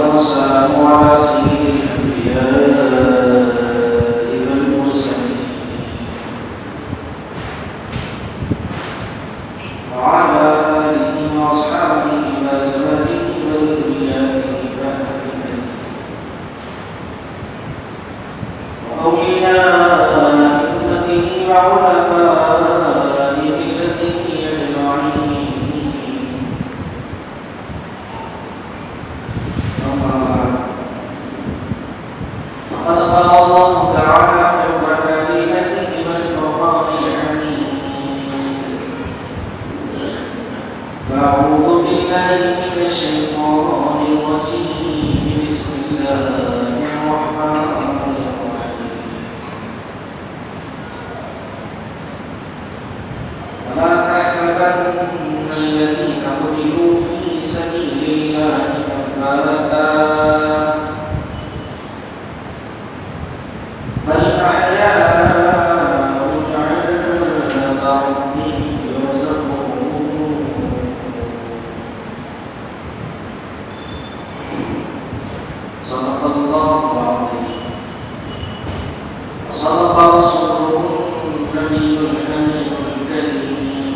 والسلام على سيد الأنبياء والمرسلين وعلى آله وأصحابه وأزواجه وذرياته وأهل وأولياء أمته وعلماء ملته أجمعين. أما بعد، فقد قال الله تعالى في القرآن المجيد والفرقان الحميد: فأعوذ بالله من الشيطان الرجيم. بسم الله الرحمن الرحيم. ولا تحسبن الذين قتلوا في سبيل الله أمواتا بل أحياء عند ربهم يرزقون. صدق الله العظيم وصدق رسوله النبي الأمين الكريم،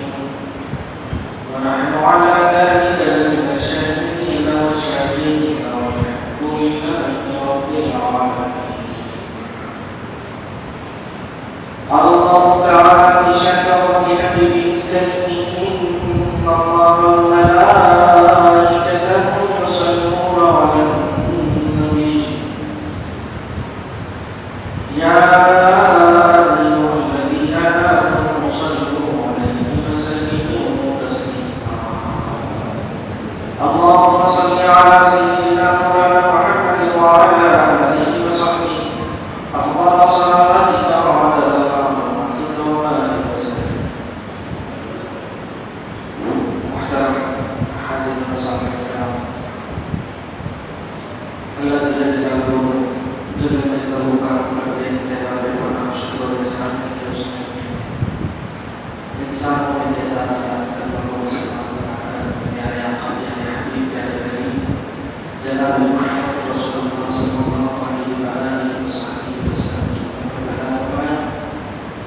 ونحن على ذلك من الشاهدين والشاهدين، والحمد لله رب العالمين. قال الله تعالى في شكرة حبيبه الكريم: إن الله وملائكته يصلون على النبي يا أيها الذين آمنوا صلوا عليه وسلموا تسليما. اللهم صل على سيدنا مولانا محمد وعلى آله وصحبه أفضل صلاتك وعدد معلوماتك وبارك وسلم. محترم حاضر المصالح الكرام، اللہ جل جلالہ جل مجدہ کا بڑے انتخاب اور شکر و احسان کی اس نے انسانوں کے ساتھ ساتھ اللہ کو مسلمان بنا کر پیارے آقا پیارے حبیب پیارے نبی جناب محمد رسول اللہ صلی اللہ علیہ وآلہ وسلم کی پیدا فرمایا.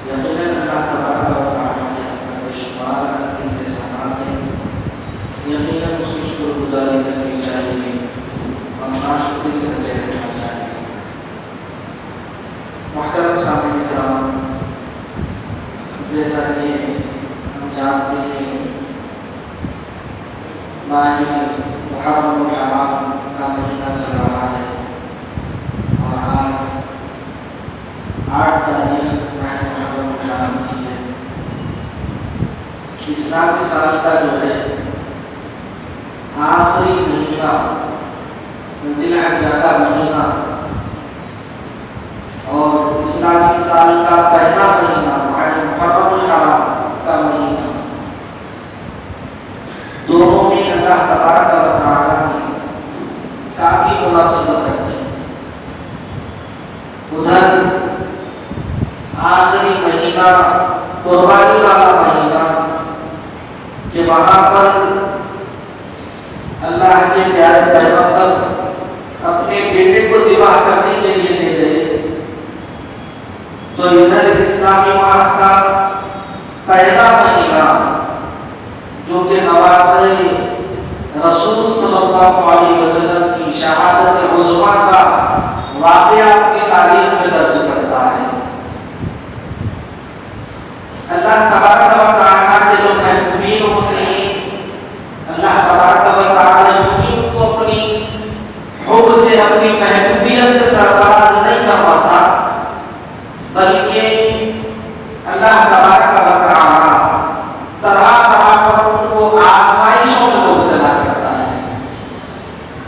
یقیناً اللہ تبارک و تعالیٰ کے بے شمار انتظامات ہیں. یقیناً اس کی شکر گزاری کرنی چاہیے اور ناشکری سے بچے رہنا چاہیے. محترم سامعین کرام، جیسا کہ ہم جانتے ہیں ماہ محرم الحرام کا مہینہ چل رہا ہے اور آج 8 تاریخ ماہ محرم الحرام کی ہے. اسلامی سال کا جو ہے آخری مہینہ ذی الحجہ کا مہینہ اور اسلامی سال کا پہلا مہینہ محرم الحرام کا مہینہ، دونوں میں اللہ تبارک و تعالیٰ نے کافی مناسبت رکھی. ادھر آخری مہینہ قربانی والا مہینہ کہ وہاں پر اللہ کے پیارے پیغمبر اپنے بیٹے کو ذبح کرنے کے لیے لے گئے، تو ادھر اسلامی ماہ کا پہلا مہینہ جو کہ نواسۂ رسول صلی اللہ علیہ وسلم کی شہادت عظمیٰ کا واقعہ اپنی تاریخ میں درج کرتا ہے. اللہ تبارک و تعالیٰ کے جو محبوبین ہوتے ہیں، اللہ تبارک و تعالیٰ مومنوں کو اپنی حب سے، اپنی محبوبیت سے سرفراز نہیں کرواتا، بلکہ اللہ تبارک و تعالیٰ طرح طرح پر ان کو آزمائشوں میں مبتلا کرتا ہے.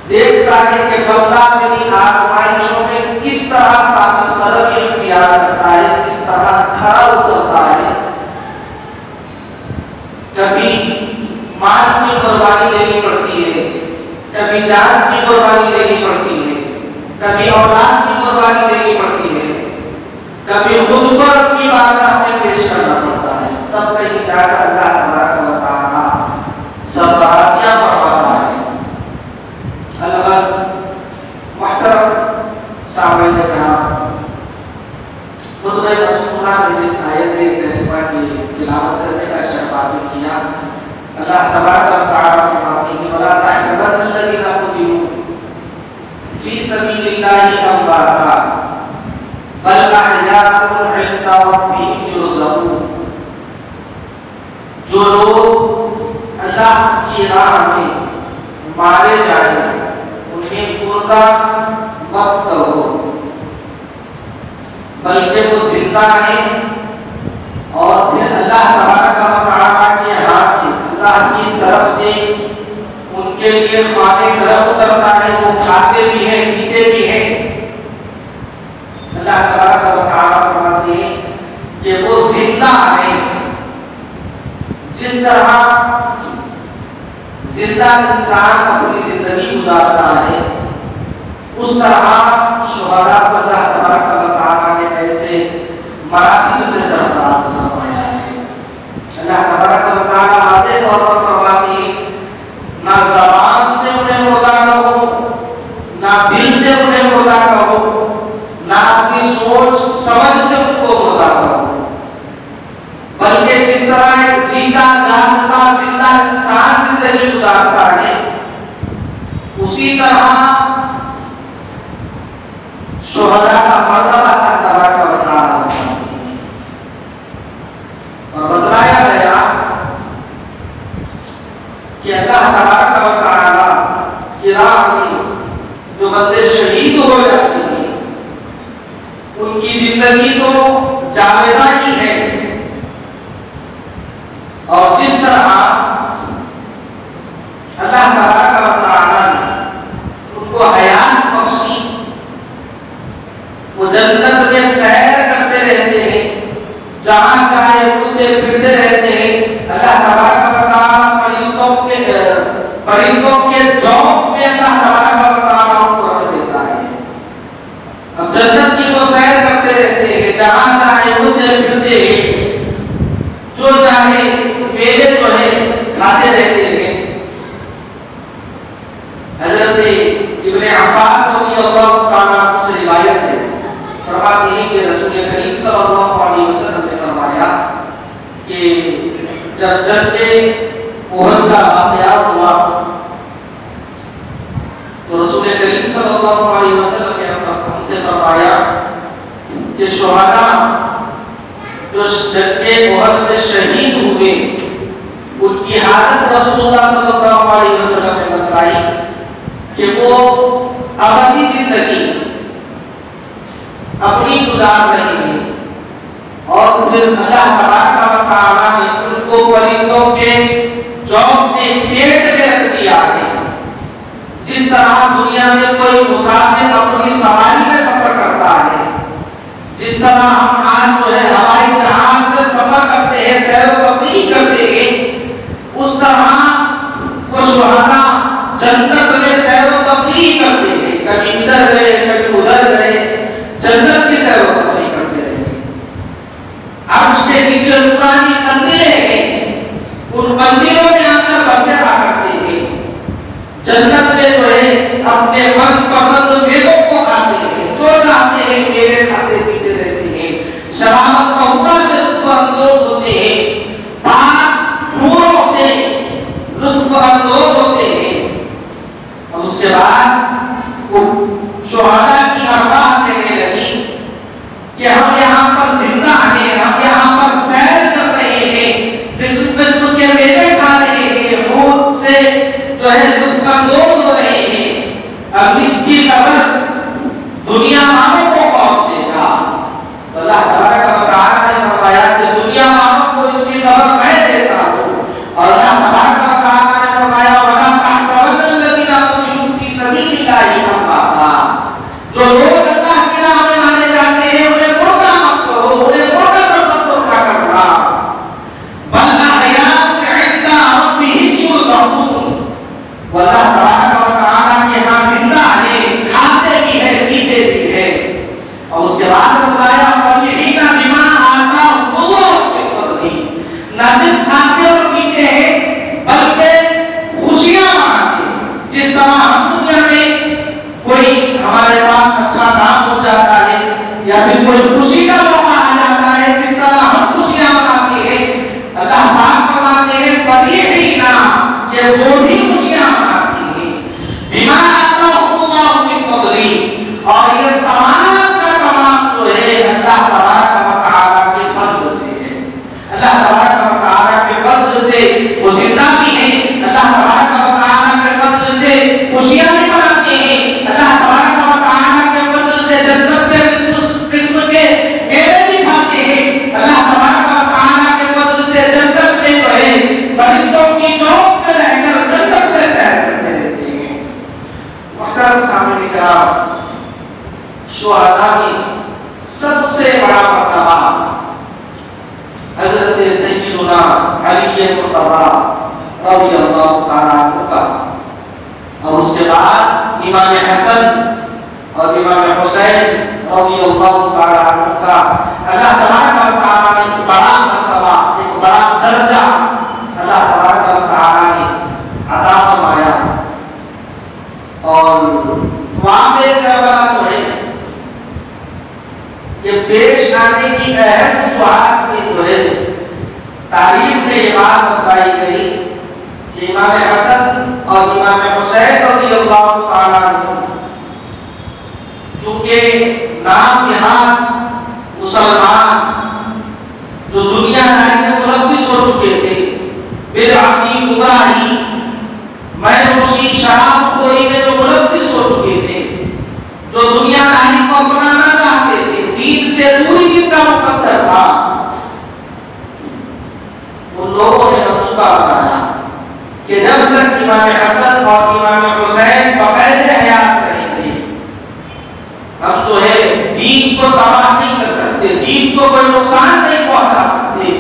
دیکھتا ہے کہ بندہ میری آزمائشوں میں کس طرح ثابت قدم اختیار کرتا ہے، کس طرح کھڑا اترتا ہے. کبھی مال کی قربانی دینی پڑتی ہے، کبھی جان کی قربانی دینی پڑتی ہے، کبھی اولاد کی قربانی دینی پڑتی ہے، کبھی خود کو اپنی بارگاہ میں پیش کرنا پڑتا ہے. تب کہیں جا کر اللہ تبارک و تعالیٰ سرفرازیاں فرماتا ہے. البس سننا میں جس آیت کریمہ کی تلاوت کرنے کا شرف حاصل کیا، اللہ تبارک و تعالیٰ فرماتے ہیں وَلَا تَحْسَبَنَّ الَّذِينَ قُتِلُوا فِي سَبِيلِ اللَّهِ أَمْوَاتًا بَلْ أَحْيَاءٌ عِندَ رَبِّهِمْ يُرْزَقُونَ۔ جو لوگ اللہ کی راہ میں مارے جائیں انہیں مردہ مت کہو، بلکہ وہ زندہ ہیں، اور پھر اللہ تبارک و تعالیٰ کے ہاتھ سے، اللہ کی طرف سے ان کے لیے کھانے گرم اترتا ہے، وہ کھاتے بھی ہیں پیتے بھی ہیں۔ اللہ تبارک و تعالیٰ فرماتے ہیں کہ وہ زندہ ہیں۔ جس طرح زندہ انسان اپنی زندگی گزارتا ہے، اس طرح شہداء کو اللہ تبارک و تعالیٰ نے ایسے مراتب سے سرفراز فرمایا ہے۔ اللہ تبارک و تعالیٰ واضح طور پر فرماتے ہیں نہ زبان سے انہیں مردہ کہو، نہ دل سے انہیں مردہ کہو، نہ اپنی سوچ سمجھ سے ان کو مردہ کہو، بلکہ جس طرح ایک جیتا جاگتا زندہ انسان زندگی گزارتا ہے، اسی طرح شہداء کا مرتبہ اللہ تبارک و تعالیٰ بتاتے ہیں۔ اور بتلایا گیا کہ اللہ تبارک و تعالیٰ کی راہ میں جو بندے شہید ہو جاتے ہیں ان کی زندگی تو جاویدہ ہی ہے، اور جس طرح اللہ تبارک و تعالیٰ نے ان کو حیات بخشی، وہ جنت میں سیر کرتے رہتے ہیں، جہاں چاہے گھومتے پھرتے رہتے ہیں۔ اللہ تبارک و تعالیٰ پرندوں کے جوف میں اللہ تبارک و تعالیٰ ان کو رکھ دیتا ہے۔ اب جنت کی وہ سیر کرتے رہتے ہیں، جہاں چاہے گھومتے پھرتے ہیں، جو چاہے میوے جو ہے کھاتے رہتے ہیں۔ حضرت ابن عباس رضی اللہ تعالیٰ عنہ سے روایت ہے، فرماتے ہیں کہ رسول کریم صلی اللہ علیہ وسلم نے فرمایا کہ جب جنگ احد کا واقعہ ہوا تو رسول کریم صلی اللہ علیہ وسلم نے ہم سے فرمایا کہ شہداء جو جنگ احد میں شہید ہوئے ان کی حالت رسول اللہ صلی اللہ علیہ وسلم نے بتلائی کہ وہ ابدی زندگی اپنی گزار رہی تھی، اور پھر اللہ تبارک و تعالیٰ نے ان کو پرندوں کے جوف میں پیٹ میں رکھ دیا ہے۔ جس طرح دنیا میں کوئی مسافر اپنی سواری میں سفر کرتا ہے، جس طرح ہم آج جو ہے ہوائی جہاز میں سفر کرتے ہیں، سیر و تفریح کرتے ہیں، اس طرح وہ شہداء جنت میں سیر و تفریح کرتے ہیں، کبھی ادھر گئے کبھی ادھر گئے، جنت کی سیر و تفریح کرتے رہے۔ عرش کے نیچے نورانی مندریں ہیں، ان مندروں میں آ کر بسیرا کرتے ہیں۔ جنت میں جو ہے اپنے من پسند میووں کو کھاتے ہیں، جو چاہتے ہیں میوے کھاتے پیتے رہتے ہیں، شرابت طہورہ سے لطف اندوز ہوتے ہیں، پاک حوروں سے لطف اندوز ہوتے ہیں۔ اور اس کے بعد وہ شہداء کی ارواح کہنے لگی کہ ہم یہاں پر زندہ ہیں، ہم یہاں پر سیر کر رہے ہیں، قسم کے میوے کھا رہے ہیں، حور سے جو ہے لطف اندوز ہو رہے ہیں، اب اس کی خبر دنیا والوں کو کون دے گا؟ تو اللہ تبارک و تعالیٰ نے فرمایا کہ دنیا والوں کو اس کی خبر میں دیتا ہوں۔ اور اللہ تبارک و تعالیٰ نے فرمایا وَلَا تَحْسَبَنَّ الَّذِينَ قُتِلُوا فِي سَبِيلِ اللَّهِ أَمْوَاتًا۔ جو لوگ اللہ کی راہ میں مارے جاتے ہیں انہیں مردہ مت کہو، انہیں مردہ تصور نہ کرنا، بل أحياء عند ربهم يرزقون۔ واللہ تبارک و تعالیٰ کے ہاں زندہ ہیں، کھاتے بھی ہیں پیتے بھی ہیں، کرام شہداء میں سب سے بڑا مرتبہ حضرت سیدنا علی مرتضی رضی اللہ تعالیٰ عنہ کا، اور اس کے بعد امام حسن اور امام حسین رضی اللہ تعالیٰ عنہ کا اللہ تبارک و تعالیٰ نے ایک بڑا مرتبہ، ایک بڑا درجہ اللہ تبارک و تعالیٰ نے عطا فرمایا۔ اور واقعہ کربلا جو ہے یہ پیش آنے کی اہم وجوہات میں جو ہے تاریخ میں یہ بات بتائی گئی کہ امام حسن اور امام حسین رضی اللہ تعالیٰ عنہ چونکہ نام نہاد مسلمان جو دنیا داری میں ملوث ہو چکے تھے، بدعتی گمراہی میں نوشی شراب خوری میں جو ملوث ہو چکے تھے، جو دنیا داری کو اپنانا چاہتے تھے، دین سے دوری جن کا مقدر تھا، ان لوگوں نے منصوبہ بنایا کہ جب تک امام حسن اور امام حسین بقید حیات رہیں گے ہم جو ہے دین کو تباہ نہیں کر سکتے، دین کو کوئی نقصان نہیں پہنچا سکتے،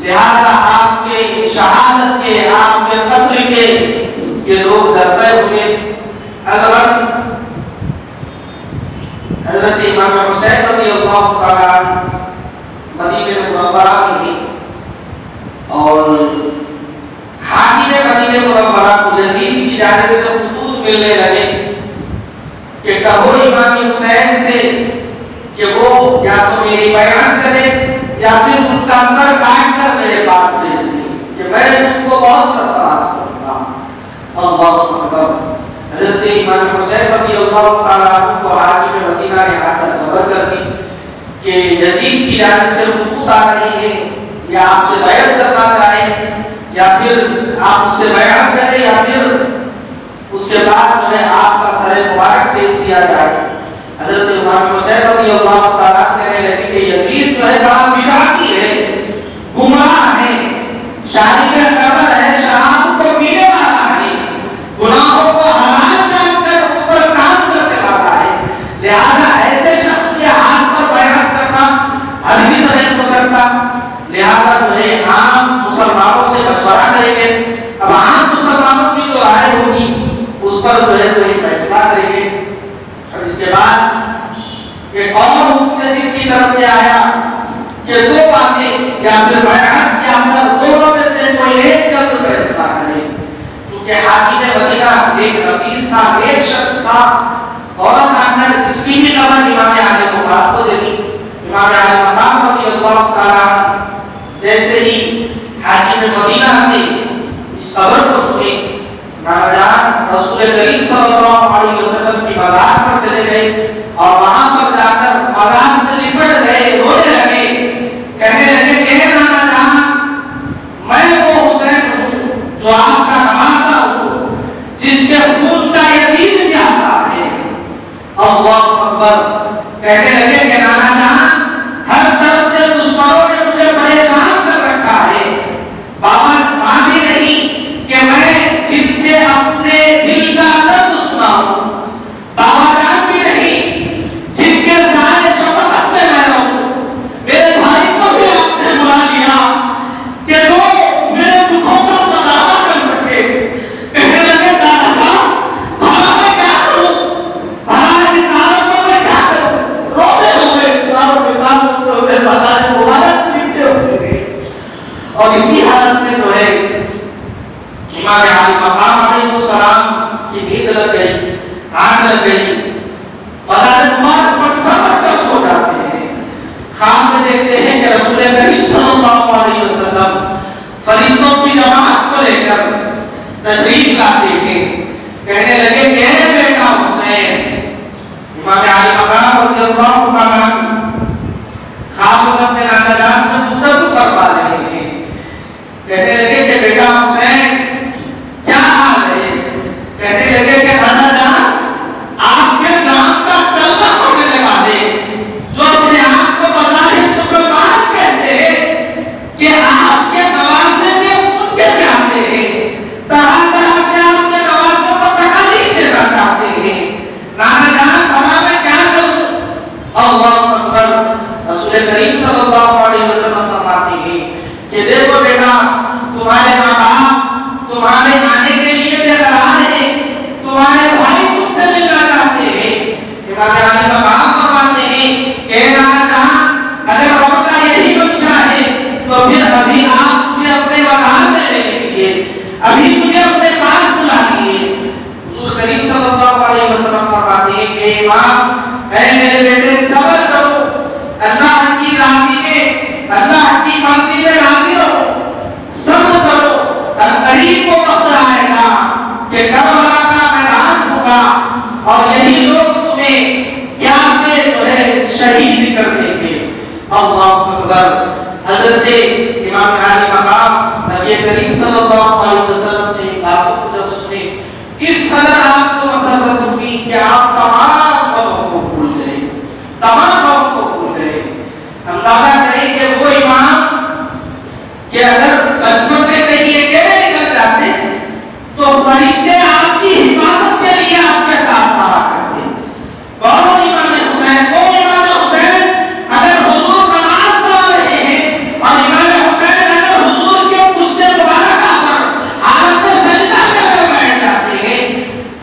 لہذا آپ کے شہادت کے، آپ کے قتل کے یہ لوگ درپے ہوئے۔ حضرت امام حسین رضی اللہ تعالیٰ مدینہ منورہ میں ہی، اور حاکم مدینہ منورہ کو یزید کی جانب سے خطوط ملنے لگے کہ کہو امام حسین سے کہ وہ یا تو میری بیعت کرے یا پھر ان کا سر کاٹ کر میرے پاس بھیج دیں کہ میں ان کو بہت سرفراز کروں گا۔ اللہ اکبر۔ حضرت امام حسین رضی اللہ تعالیٰ عنہ کو حاکم مدینہ نے آ کر خبر کر دی کہ یزید کی جانب سے خطوط آ رہی ہے، یا آپ سے بیعت کرنا چاہیں یا پھر آپ اس سے بیعت کریں یا پھر اس کے بعد جو ہے آپ کا سر مبارک بھیج دیا جائے۔ حضرت امام حسین رضی اللہ تعالیٰ کہنے لگے کہ یزید جو ہے بڑا بدعتی ہے، گمراہ ہے، شارب خمر ہے، شراب کو پینے والا ہے، گناہوں کو حلال جان کر اس پر کام کرنے والا ہے، لہذا ایسے شخص کے ہاتھ پر بیعت کرنا ہرگز نہیں ہو سکتا، لہذا جو ہے عام مسلمانوں سے مشورہ کریں گے، اب عام مسلمانوں کی جو رائے ہوگی اس پر جو ہے کوئی فیصلہ کریں گے۔ اور اس کے بعد ایک اور حکم یزید کی طرف سے آیا کہ دو باتیں یا پھر بیعت یا اثر دونوں میں سے کوئی ایک جلد فیصلہ کرے۔ چونکہ حاکم مدینہ ایک نفیس تھا، ایک شخص تھا، فوراً آ کر اس کی بھی خبر امام علی مقام کو دے دی۔ امام علی مقام رضی اللہ تعالیٰ جیسے ہی حاکم مدینہ سے اس خبر کو سنے، ناجان رسول کریم صلی اللہ علیہ وسلم کی مزار پر چلے گئے اور وہاں پر جا کر مزار سے لپٹ گئے، رونے لگے، کہنے لگے کہ نانا جان میں وہ حسین ہوں جو آپ کا نواسا ہوں، جس کے خون کا یزید پیاسا ہے۔ اللہ اکبر۔ کہنے لگے کہ نانا جان ہر طرف سے دشمنوں نے مجھے پریشان کر رکھا ہے، بابا مانی نہیں کہ میں جن سے اپنے دل کا درد سنا ہوں، بابا جان بھی نہیں جن کے سارے شفقت میں میں رہوں، میرے بھائی کو بھی آپ نے بلا لیا کہ وہ میرے دکھوں کا مداوع کر سکے۔ کہنے لگے دادا جان بھلا میں کیا کروں، بھلا اس حالت میں کیا کروں، روتے ہوئے کاروں کے کاروں ہوئے بازار مبارک سیکھتے ہوئے، اور اسی حالت میں جو ہے امام علی مقام علیہ السلام کی نیند لگ گئی، آنکھ لگ گئی، بازار مبارک پر سر رکھ کر سو جاتے ہیں۔ خواب میں دیکھتے ہیں کہ رسول کریم صلی اللہ علیہ وسلم فرشتوں کی جماعت کو لے کر تشریف لاتے ہیں، کہنے لگے کہ اے بیٹا حسین۔ امام علی مقام رضی اللہ تعالیٰ خواب میں اپنے نانا جان سے گفتگو فرما رہے ہیں، کہنے لگے کہ بیٹا حسین کیا حال ہے؟ کہنے لگے کہ نانا جان آپ کے نام کا کلمہ پڑھنے والے جو اپنے آپ کو بظاہر مسلمان کہتے ہیں کہ آپ کے نواسے میں ان کے پیاسے ہیں، طرح طرح سے آپ کے نواسوں کو تکالیف دینا چاہتے ہیں، امام اے میرے بیٹے صبر کرو، اللہ کی راضی میں، اللہ کی مرضی میں راضی رہو، صبر کرو، قریب وہ وقت آئے گا کہ کربلا کا میدان ہوگا اور یہی لوگ تمہیں پیار سے جو ہے شہید کر دیں گے۔ اللہ اکبر۔ حضرت امام علی مقام نبی کریم صلی اللہ علیہ وسلم سے باتوں کو جب سنے، اس قدر آپ کو مسرت ہوئی کہ آپ تمام غموں کو بھول گئے، تمام غموں کو بھول گئے۔ اندازہ کریں کہ وہ امام کہ اگر بچپن میں کہیں اکیلے نکل جاتے تو فرشتے آپ کی حفاظت کے لیے آپ کے ساتھ رہا کرتے۔ کون امام حسین؟ وہ امام حسین اگر حضور نماز پڑھ رہے ہیں اور امام حسین اگر حضور کے پشت مبارکہ پر حالت سجدہ میں اگر بیٹھ جاتے ہیں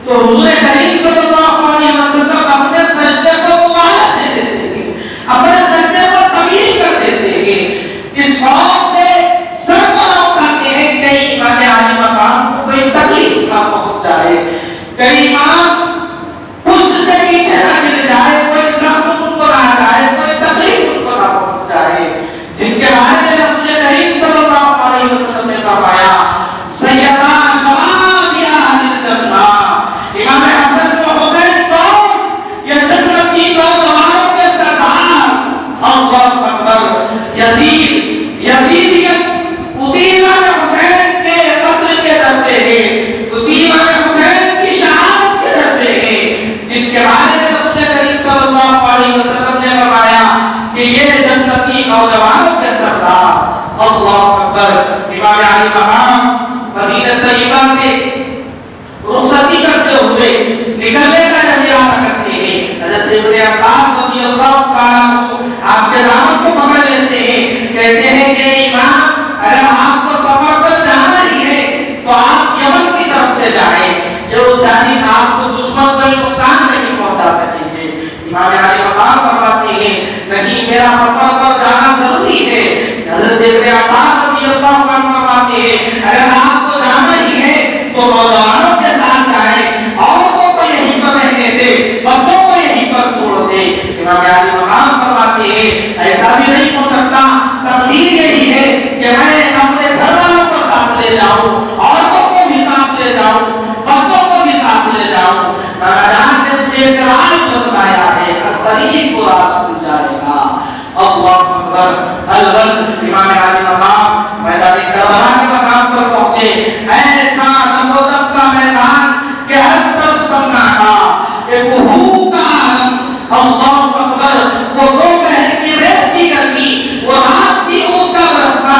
تو حضور کریم صلی اللہ علیہ وسلم اپنے سجدے کو مبارک دے دیتے ہیں، اپنے سجدے کو طویل کر دیتے ہیں۔ اس خوف سے سر پر اٹھاتے ہیں کہیں امام علی مقام کو کوئی تکلیف نہ پہنچ جائے، کہیں امام پشت سے نیچے نہ گر جائے، کوئی زخم ان کو نہ جائے، کوئی تکلیف ان کو نہ پہنچ جائے، جن کے بارے میں رسول کریم صلی اللہ علیہ وسلم نے فرمایا سیدہ شباب اہل الجنہ، امام حسن و حسین کون؟ یہ جنت کی نوجوانوں کے سردار۔ اللہ اکبر۔ یزیدیت اسی امام حسین کے قتل کے در پہ ہے، اسی امام حسین کی شہادت کے در پہ ہے، جن کے بارے میں رسول کریم صلی اللہ علیہ وسلم نے فرمایا کہ یہ جنتی نوجوانوں کے سردار۔ اللہ اکبر۔ امام علی مقام مدینہ طیبہ سے رخصتی کرتے ہوئے نکلنے کا جب ارادہ کرتے ہیں، حضرت ابن عباس رضی اللہ تعالیٰ عنہ آپ کے دامن کو پکڑ لیتے ہیں، کہتے ہیں کہ امام اگر آپ کو سفر پر جانا ہی ہے تو آپ یمن کی طرف سے جائیں، جو اس جانب آپ کو دشمن کوئی نقصان نہیں پہنچا سکیں گے۔ امام علی مقام فرماتے ہیں نہیں، میرا سفر پر جانا ضروری ہے۔ حضرت ابن عباس رضی اللہ عنہ فرماتے ہیں اگر آپ کو جانا ہی ہے تو نوجوانوں کے ساتھ جائیں، عورتوں کو یہیں پر رہنے دے، بچوں کو یہیں پر چھوڑ دے۔ امام علی مقام فرماتے ہیں ایسا بھی نہیں ہو سکتا، تقدیر یہی ہے کہ میں اپنے گھر والوں کو ساتھ لے جاؤں، عورتوں کو بھی ساتھ لے جاؤں، بچوں کو بھی ساتھ لے جاؤں۔ جان نے مجھے ایک راز بتایا ہے، قریب کو راز کھل جائے گا۔ اللہ اکبر۔ الغرض امام علی مقام میدان کربلا کے مقام پر پہنچے، ایسا نمودب کا میدان کہ ہر طرف سناٹا، ایک ہو کا عالم۔ اللہ اکبر۔ وہ دو پہر کی ریت کی گرمی، وہ رات کی اس کا برسنا،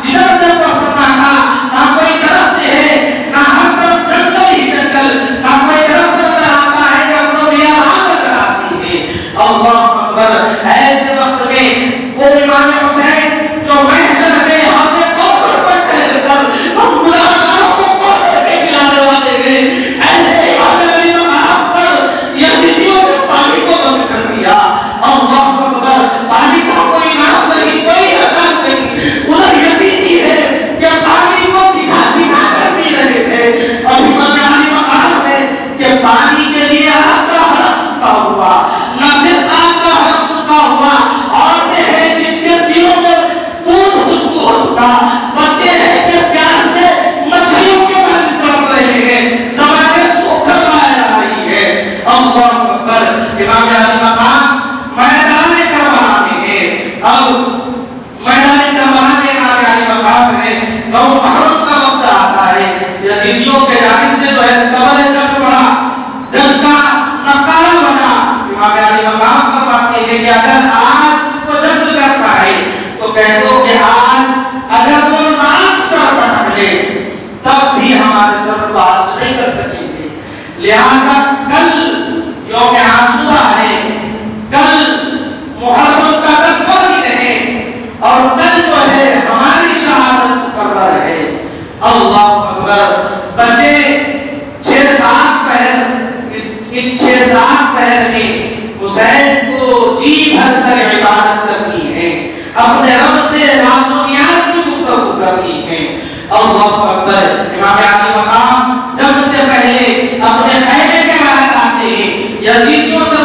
جدھر دیکھو سناٹا، نہ کوئی درخت ہے، نہ ہر طرف جنگل ہی جنگل، نہ کوئی درخت نظر آتا ہے، نہ کوئی بیابان نظر آتی ہے۔ اللہ اکبر۔ ایسے وقت میں وہ امام حسین جو محشر میں حوض کوثر پر ٹہل کر ہم گناہگاروں کو کوثر کے پلانے والے ہیں، ایسے امام علی مقام پر یزیدیوں نے پانی کو بند کر دیا۔ اللہ اکبر۔ پانی کا کوئی نام نہیں، کوئی نشان نہیں، ادھر یزیدی ہے کہ پانی کو دکھا دکھا کر پی رہے تھے، اور امام علی مقام ہے کہ پانی کے لیے آپ کا حرف سکا ہوا، ناصر آپ کا حرف سکا ہوا، عورتیں ہیں جن کے سینوں میں دودھ خوشبو ہو چکا، بچے ہیں کہ پیاس سے مچھلیوں کے بارے تڑپ رہے ہیں، زبانیں سوکھ کر باہر آ رہی ہے۔ اللہ اکبر۔ امام علی مقام میدان کربلا میں ہے۔ اب میدان کربلا میں امام علی مقام ہے، نو محرم کا وقت آتا ہے، یزیدیوں کے جانب سے جو ہے قبر جنگ پڑا، جنگ کا نقارہ بنا۔ امام علی مقام فرماتے ہیں کہ اگر آج وہ جنگ کرتا ہے تو کہہ دو کہ آج اگر وہ ناک سر پٹک لے تب بھی ہمارے سر کو حاصل نہیں کر سکیں گے، لہذا کل یوم عاشورہ ہے، کل محرم کا 10واں دن ہے، اور کل جو ہے ہماری شہادت مقرر ہے۔ اللہ اکبر۔ بچے 6-7 پہر، ان 6-7 پہر میں حسین کو جی بھر کر عبادت کرنی ہے، اپنے رب سے راز و نیاز کی گفتگو کرنی ہے۔ اللہ اکبر۔ امام علی مقام جب سے پہلے اپنے خیمے کے باہر آتے ہیں، یزیدیوں سے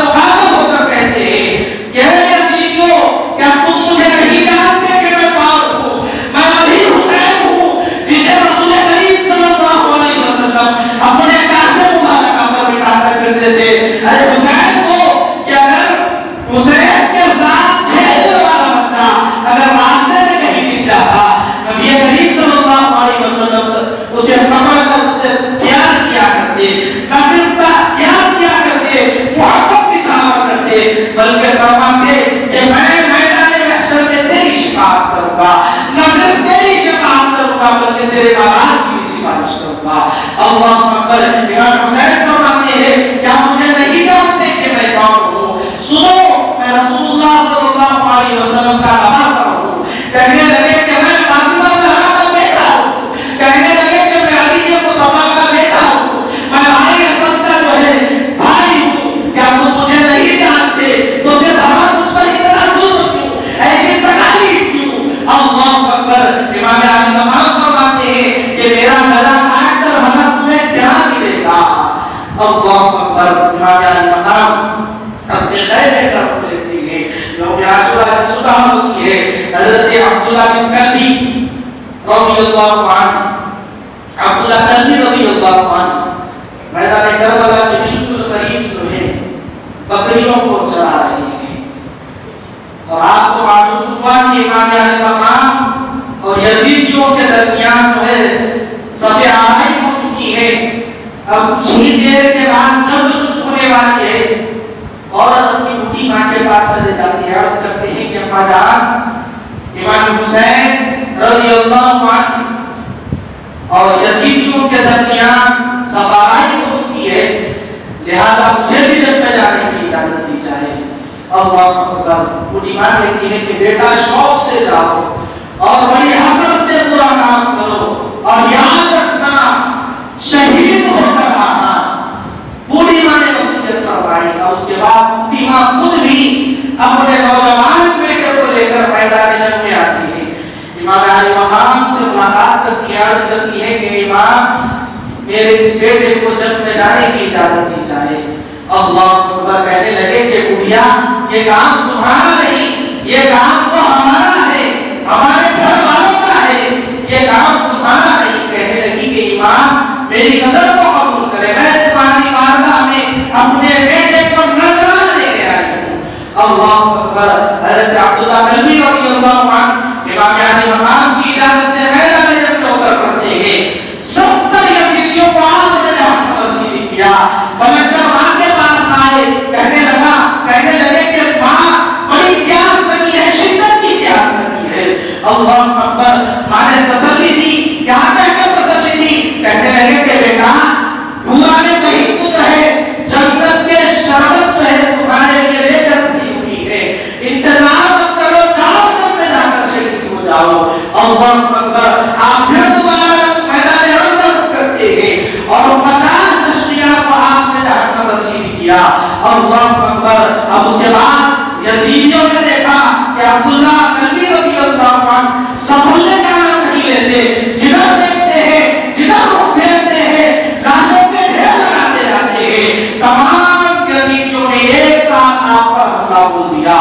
بلکہ فرماتے کہ میں میدان محشر میں تیری شفاعت کروں گا، نہ صرف تیری شفاعت کروں گا بلکہ تیرے باپ کی سفارش کروں گا۔ اللہ اکبر۔ امام حسین فرماتے ہیں کیا مجھے نہیں جانتے کہ میں کون ہوں؟ سنو، میں رسول اللہ صلی اللہ علیہ وسلم کا نواسہ ہوں۔ کہنے لگے کہ میں فاطمہ زہرا کا بیٹا ہوں، کہنے لگے کہ میں علی مصطفیٰ کا بیٹا ہوں، میں بھائی حسن کا جو ہے بھائی ہوں۔ کیا تم مجھے نہیں جانتے؟ تو پھر مجھ پر اتنا ظلم کیوں، ایسی تکالیف کیوں؟ اللہ اکبر۔ امام علی مقام فرماتے ہیں کہ میرا گلا کاٹ کر بھلا تمہیں کیا ملے گا؟ اللہ اکبر۔ امام علی مقام اپنے خیمے کا رخ لیتے ہیں، یوم عاشورہ کی صبح ہوتی ہے۔ حضرت عبداللہ بن کلبی رضی اللہ عنہ، عبداللہ کلبی رضی اللہ عنہ میدان کربلا کے بالکل قریب جو ہے بکریوں کو چلا رہے ہیں، اور آپ کو معلوم ہوا کہ امام علی مقام اور یزیدیوں کے درمیان جو ہے صف آرائی ہو چکی ہے۔ اب کچھ ہی دیر کے بعد جنگ شروع ہونے والی ہے، اور اپنی بڑھی ماں کے پاس چلے جاتے ہیں، عرض کرتے ہیں کہ اماں جان، امام حسین رضی اللہ عنہ اور یزیدیوں کے درمیان صف آرائی ہو چکی ہے، لہذا مجھے بھی جنگ میں جانے کی اجازت دی جائے۔ اللہ اکبر۔ بڑھی ماں کہتی ہے کہ بیٹا شوق سے جاؤ اور بڑی حسرت سے پورا کام کرو، اور یاد رکھنا شہید ہو کر آنا۔ بوڑھی ماں نے وصیت فرمائی، اور اس کے بعد بوڑھی ماں خود بھی اپنے نوجوان بیٹے کو لے کر میدان جنگ میں آتی ہے۔ امام علی مقام سے ملاقات کرتی ہے، عرض کرتی ہے کہ امام میرے اس بیٹے کو جنگ میں جانے کی اجازت دی جائے۔ اللہ اکبر۔ کہنے لگے کہ بڑھیا یہ کام تمہارا نہیں، یہ کام تو ہمارا ہے، ہمارے گھر والوں کا ہے، یہ کام تمہارا نہیں۔ کہنے لگی کہ امام میری نظر کو قبول کرے، میں تمہاری بارگاہ میں اپنے بیٹے کو نذرانہ لے کے آئی ہوں۔ اللہ اکبر۔ حضرت عبداللہ کلبی رضی اللہ عنہ امام علی مقام کی اجازت سے میدان جنگ میں اتر پڑتے ہیں۔ 70 یزیدیوں کو آپ نے جہنم رسید کیا۔ پلٹ کر ماں کے پاس آئے، کہنے لگے کہ ماں بڑی پیاس لگی ہے، شدت کی پیاس لگی ہے۔ اللہ اکبر۔ ماں نے تسلی دی، کیا کہہ کر تسلی دی؟ کہنے لگے کہ بیٹا پورا نے کہیں تو ہے، جنت کے شربت جو ہے تمہارے لیے لے کر دی ہوئی ہے، انتظار مت کرو، جاؤ جنت میں جا کر شہید ہو جاؤ۔ اللہ اکبر۔ آپ پھر دوبارہ میدان جنگ کرتے ہیں، اور 50 اشقیاء کو آپ نے جہنم رسید کیا۔ اللہ اکبر۔ اب اس کے بعد یزیدیوں نے دیکھا کہ عبداللہ کلبی رضی اللہ عنہ سنبھلنے کا نام نہیں لیتے، جدھر دیکھتے ہیں، جدھر رخ پھیرتے ہیں، لاشوں کے ڈھیر لگاتے جاتے ہیں۔ تمام یزیدیوں نے ایک ساتھ آپ پر حملہ بول دیا۔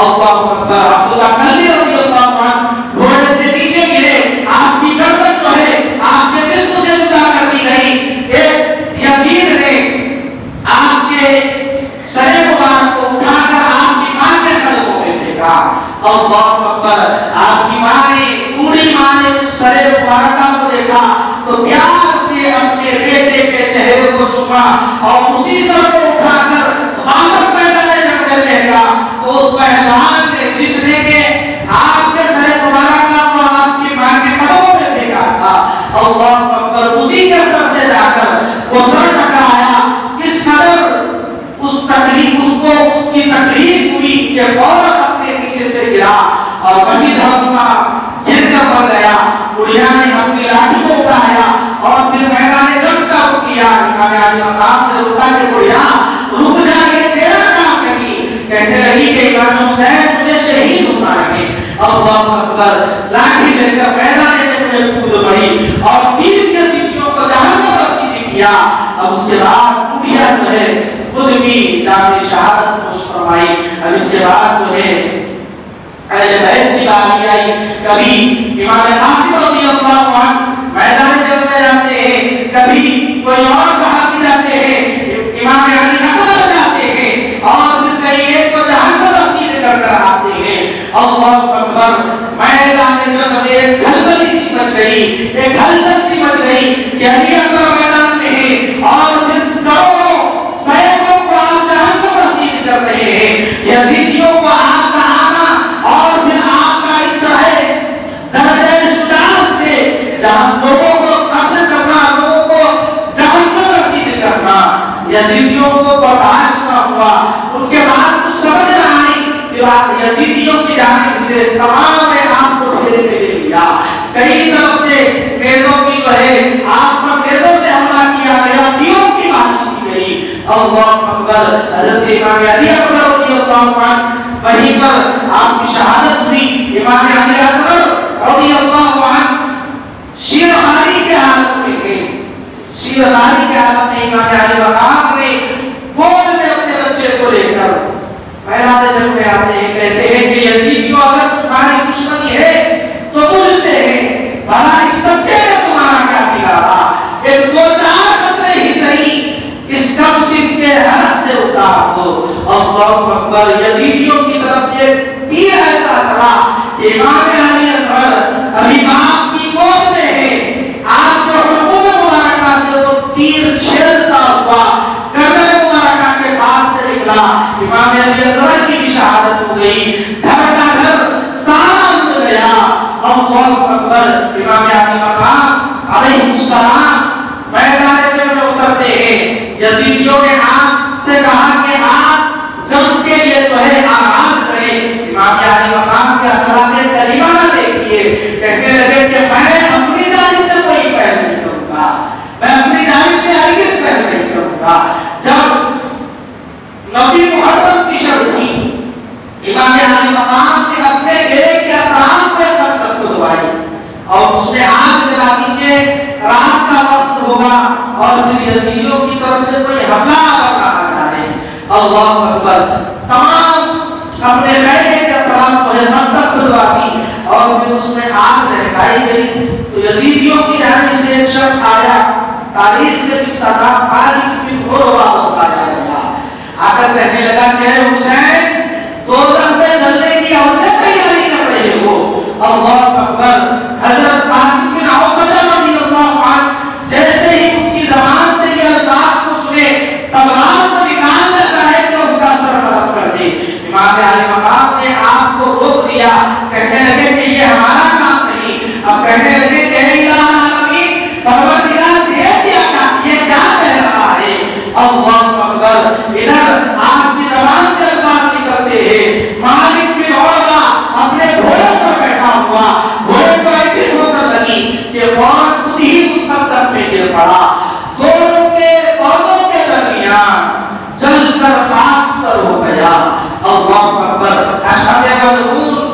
اللہ اکبر۔ عبداللہ کلبی رضی اللہ عنہ گھوڑے سے نیچے گرے، آپ کی گردن جو ہے آپ کے جسم سے جدا کر دی گئی۔ ایک یزید نے آپ کے سر مبارک کو اٹھا کر آپ کی ماں کے قدموں میں پھینکا۔ اللہ اکبر۔ آپ کی ماں نے، بوڑھی ماں نے اس سر مبارکہ کو دیکھا تو پیار سے اپنے بیٹے کے چہرے کو چوما، اور اسی سر کو اٹھا کر واپس میدان جنگ میں پھینکا۔ تو اس پہلوان نے، جس نے کہ آپ کے سر مبارکہ کو آپ کی ماں کے قدموں میں پھینکا تھا، اللہ اکبر، اسی کے سر سے جا کر وہ سر ٹکرایا۔ کس قدر اس کی تکلیف ہوئی کہ فوراً اپنے پیچھے سے گرا، اور وہی دھڑم سا گر کر مر گیا۔ بڑھیا نے اپنی لاٹھی کو اٹھایا اور پھر میدان جنگ کا رخ کیا۔ امام علی مقام نے روکا کہ بڑھیا رک جا، یہ تیرا کام نہیں۔ کہنے لگی کہ امام حسین مجھے شہید ہونا ہے۔ اللہ اکبر۔ لاٹھی لے کر میدان جنگ میں کود پڑی اور 30 یزیدیوں کو جہنم رسید کیا۔ اب اس کے بعد بڑھیا جو ہے خود بھی جان شہادت نوش فرمائی۔ اب اس کے بعد جو ہے اہل بیت کی باری آئی۔ کبھی امام قاسم رضی اللہ عنہ میدان جنگ میں جاتے ہیں، کبھی کوئی اور صحابی جاتے ہیں، امام علی اکبر جاتے ہیں، اور پھر کئی ایک کو جہنم رسید کر کر آتے ہیں۔ اللہ اکبر۔ میدان جنگ میں ایک ہلچل سی مچ گئی، ایک ہلچل سی مچ گئی کہ علی اکبر میدان میں ہے، اور پھر کروڑوں سینکڑوں کو آپ جہنم رسید کر رہے ہیں۔ یزیدیوں کی جانب سے تمام نے آپ کو گھیرے میں لے لیا، کئی طرف سے نیزوں کی جو ہے آپ پر نیزوں سے حملہ کیا گیا، تیروں کی بارش کی گئی۔ اللہ اکبر، حضرت امام علی اکبر رضی اللہ عنہ وہیں پر آپ کی شہادت ہوئی۔ امام علی اصغر رضی اللہ عنہ شیرخواری کے حالت میں تھے، شیرخواری کے حالت میں امام علی مقام نے گود میں اپنے بچے کو لے کر میدان جنگ میں آتے ہیں، کہتے ہیں کہ یزیدیوں اگر تمہاری دشمنی ہے تو مجھ سے ہے، بھلا اس بچے نے تمہارا کیا بگاڑا؟ ایک دو چار قطرے ہی صحیح اس کم سن کے حد سے اتار دو۔ اللہ اکبر، یزیدیوں کی طرف سے تیر ایسا چلا کہ امام علی اصغر ابھی باپ کی گود میں ہے، آپ جو حلقوم مبارکہ سے وہ تیر چھیدتا ہوا کمر مبارکہ کے پاس سے نکلا۔ امام علی اصغر کی بھی شہادت ہو گئی، گھر کا گھر سارا اٹھ گیا۔ اللہ اکبر، امام علی مقام علیہ السلام میدان جنگ میں اترتے ہیں۔ یزیدیوں نے آپ سے کہا کہ آپ جنگ کے لیے جو ہے آغاز کریں۔ امام علی مقام کے اخلاق کریمہ نہ دیکھیے، کہنے لگے کہ میں اپنی جانب سے کوئی پہل نہیں کروں گا، میں اپنی جانب سے ہرگز پہل نہیں کروں گا۔ جب نبی محرم کی شب ہوئی، امام علی مقام نے اپنے گھیرے کے اطراف میں خندق کھدوائی اور اس میں آگ جلا دی کہ رات کا وقت ہوگا اور پھر یزیدیوں کی طرف سے کوئی حملہ آ جائے۔ اللہ اکبر، تمام اپنے خیمے کے اطراف جو ہے خندق کھدوا دی اور پھر اس میں آگ لہرائی گئی تو یزیدیوں کی جانب سے ایک شخص آیا، تاریخ میں جس کا نام مالک بن عروہ بتایا گیا، آ کر کہنے لگا کہ اے حسین، دوزخ میں جلنے کی ہم سے تیاری کر رہے ہو۔ اللہ اکبر، حضرت قاسم بن اوصل رضی اللہ عنہ جیسے ہی اس کی زبان سے یہ الفاظ کو سنے، تلوار کو نکال لیتا ہے کہ اس کا سر ختم کر دے۔ امام علی مقام نے آپ کو روک دیا، کہنے لگے کہ یہ ہمارا کام نہیں۔ اب کہنے لگے کہ اے الہ العالمین، پروردگار دیکھ یہ کیا کہہ رہا ہے؟ اللہ اکبر، ادھر آپ کی زبان سے الفاظ نکلتے ہیں، مالک بن عروہ اپنے گھوڑے پر بیٹھا ہوا، گھوڑے کو ایسی ٹھوکر لگی کہ فوراً خود ہی اس خندق میں گر پڑا۔ دونوں کے پودوں کے درمیان جل کر خاص کر ہو گیا۔ اللہ اکبر، اشہد ملعون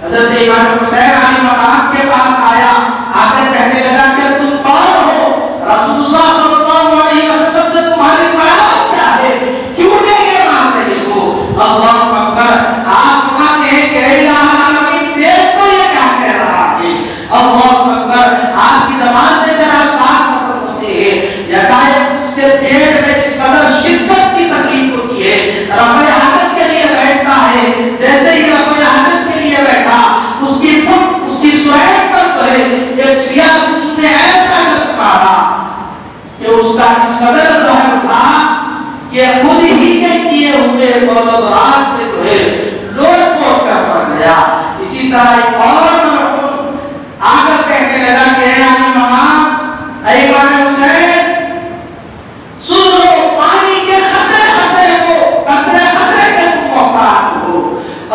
حضرت امام حسین علی مقام کے پاس آیا، آ کر کہنے لگا کہ تم کون ہو؟ رسول اللہ صلی اللہ علیہ وسلم سے تمہاری برابر کیا ہے؟ کیوں یہ مار رہے ہو؟ اللہ اکبر، آپ کہتے ہیں کہ اے الہ العالمین، دیکھ تو یہ کیا کہہ رہا ہے؟ اللہ اکبر، آپ کی زبان سے جب الفاظ ختم ہوتے ہیں، یکایک اس کے پیٹ میں اس قدر شدت کی تکلیف ہوتی ہے، رفع حاجت کے لیے بیٹھتا ہے، جیسے ہی رفع حاجت کے لیے بیٹھا، اس کی پٹ، اس کی سویٹ پر جو ہے ایک سیاہ کچھ نے ایسا ڈک مارا کہ اس کا اس قدر ظاہر تھا کہ خود ہی کے کیے ہوئے بولدراز میں جو ہے لوٹ پوٹ کر پڑ گیا۔ اسی طرح ایک اور مرحوم آ کر کہنے لگا کہ اے علی مقام، اے امام حسین، سن لو پانی کے خطرے خطرے کو، قطرے قطرے کے تم محتاط ہو۔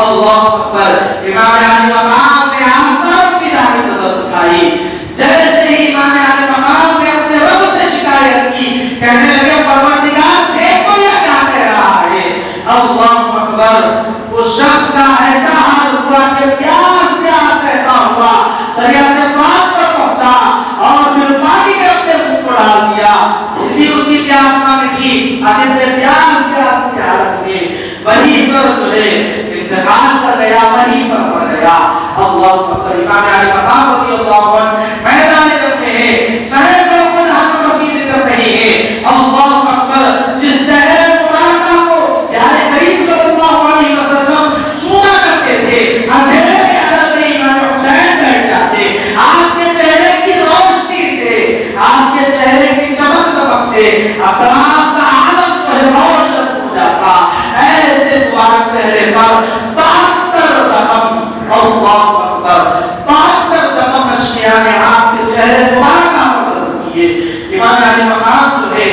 اللہ اکبر، امام علی مقام نے آسمان کی جانب نظر اٹھائی، جیسے ہی امام علی مقام نے اپنے رب سے شکایت کی، کہنے لگے پروردگار دیکھو یہ کیا کہہ رہا ہے۔ اللہ اکبر، اس شخص کا ایسا حال ہوا کہ پیاس پیاس کہتا ہوا دریائے فرات پر پہنچا اور پھر پانی میں اپنے منہ کو ڈال دیا، پھر بھی اس کی پیاس نہ مٹی، آخر میں پیاس پیاس کی حالت میں وہیں پر جو ہے انتقال کر گیا، وہیں پر مر گیا۔ اللہ اکبر، امام علی مقام رضی اللہ عنہ میدان جنگ میں ہے، سینکڑوں کو جہنم رسید کر رہے ہیں۔ اللہ اکبر، جس چہرے مبارکہ کو پیارے کریم صلی اللہ علیہ وسلم چھونا کرتے تھے، اندھیرے میں حضرت امام حسین بیٹھ جاتے، آپ کے چہرے کی روشنی سے، آپ کے چہرے کی چمک دمک سے اطراف کا عالم جو ہے روشن ہو جاتا۔ ایسے مبارک چہرے پر 72 زخم، اللہ اکبر، 72 زخم اشکیا نے آپ کے چہرے مبارکہ پر ضرور کیے۔ امام علی مقام جو ہے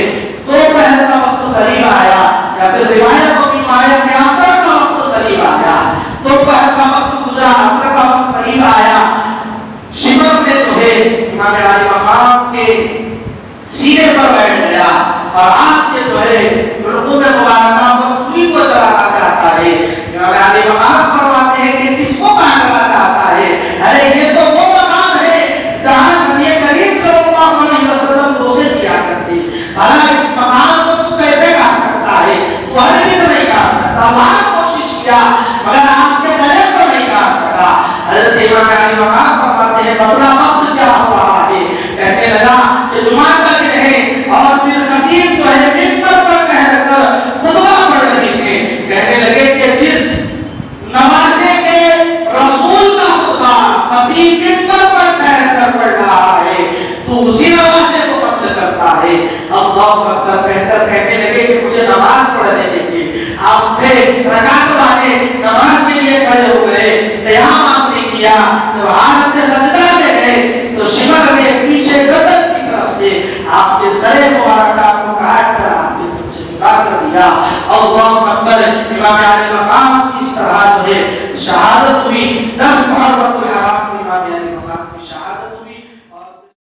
دوپہر کا وقت قریب آیا، یا پھر روایتوں میں آیا کہ عصر کا وقت قریب آیا، میرے رکوع مبارکہ کو چھری کو چلانا چاہتا ہے، امام علی مقام فرماتے ہیں کہ کس کو ماننا چاہتا ہے؟ ارے یہ تو وہ مقام ہے جہاں نبی کریم صلی اللہ علیہ وسلم روزے دیا کرتے، بھلا اس مقام کو تو کیسے کاٹ سکتا ہے؟ تو ہرگز نہیں کاٹ سکتا، لاکھ کوشش کیا مگر آپ کے گلے کو نہیں کاٹ سکا۔ حضرت امام علی مقام فرماتے ہیں بدلا وقت کیا ہو رہا ہے؟ کہنے لگا کہ جمعہ کا دن ہے اور پھر خطیب جو ہے ممبر پر کہہ کر خطبہ پڑھ رہے تھے، کہنے لگے کہ جس نوازے کے رسول کا خطبہ خطیب ممبر پر کہہ کر پڑھ رہا ہے تو اسی نوازے کو قتل کرتا ہے۔ اللہ اکبر کہہ کر کہنے لگے کہ مجھے نماز پڑھنے دیجیے۔ آپ پھر رکعت والے نماز کے لیے کھڑے ہو گئے، قیام آپ نے کیا، جب حالت سجدہ میں گئے تو شمر نے پیچھے گردن کی طرف سے آپ کے سر مبارکہ کو کاٹ کر آپ کے منہ سے نکال کر دیا۔ اللہ اکبر۔ امام علی مقام کی اس طرح جو ہے شہادت ہوئی 10 محرم